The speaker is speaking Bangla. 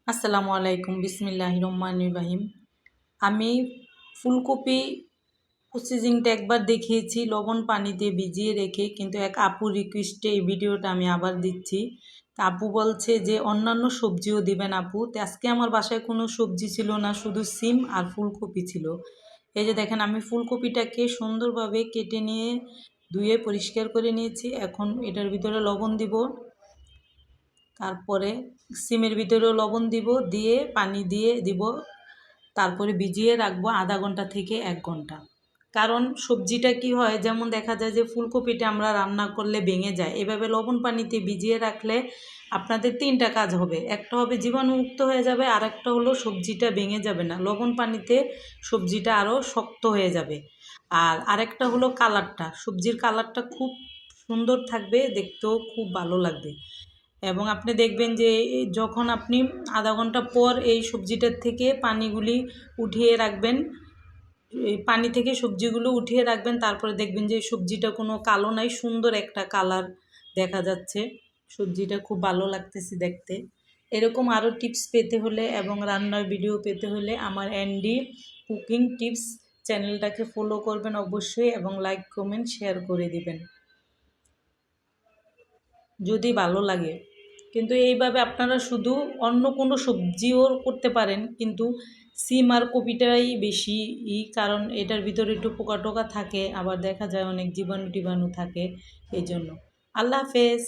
আসসালামু আলাইকুম বিসমিল্লাহির রহমানির রহিম। আমি ফুলকপি প্রসেসিংটা একবার দেখিয়েছি লবণ পানিতে ভিজিয়ে রেখে, কিন্তু এক আপুর রিকোয়েস্টে এই ভিডিওটা আমি আবার দিচ্ছি। তা আপু বলছে যে অন্যান্য সবজিও দিবেন আপু। তো আজকে আমার বাসায় কোনো সবজি ছিল না, শুধু সিম আর ফুলকপি ছিল। এই যে দেখেন, আমি ফুলকপিটাকে সুন্দরভাবে কেটে নিয়ে ধুয়ে পরিষ্কার করে নিয়েছি। এখন এটার ভিতরে লবণ দিব, তারপরে সিমের ভিতরেও লবণ দিব, দিয়ে পানি দিয়ে দিব, তারপরে ভিজিয়ে রাখবো আধা ঘন্টা থেকে 1 ঘন্টা। কারণ সবজিটা কি হয়, যেমন দেখা যায় যে ফুলকপিটা আমরা রান্না করলে ভেঙে যায়, এভাবে লবণ পানিতে ভিজিয়ে রাখলে আপনাদের 3টা কাজ হবে। একটা হবে জীবাণুমুক্ত হয়ে যাবে, আর একটা হলো সবজিটা ভেঙে যাবে না, লবণ পানিতে সবজিটা আরও শক্ত হয়ে যাবে। আর আরেকটা হলো কালারটা, সবজির কালারটা খুব সুন্দর থাকবে, দেখতেও খুব ভালো লাগবে। এবং আপনি দেখবেন যে যখন আপনি আধা ঘন্টা পর এই সবজিটার থেকে পানিগুলি উঠিয়ে রাখবেন, এই পানি থেকে সবজিগুলো উঠিয়ে রাখবেন, তারপরে দেখবেন যে সবজিটা কোনো কালো নাই, সুন্দর একটা কালার দেখা যাচ্ছে। সবজিটা খুব ভালো লাগতেছে দেখতে। এরকম আরও টিপস পেতে হলে এবং রান্নার ভিডিও পেতে হলে আমার এনডি কুকিং টিপস চ্যানেলটাকে ফলো করবেন অবশ্যই, এবং লাইক কমেন্ট শেয়ার করে দিবেন যদি ভালো লাগে। কিন্তু এইভাবে আপনারা শুধু অন্য কোনো সবজিও করতে পারেন, কিন্তু সিম আর কপিটাই বেশি কারণ এটার ভিতরে একটু পোকা টোকা থাকে, আবার দেখা যায় অনেক জীবাণু টিবাণু থাকে। এই জন্য আল্লাহ হাফেজ।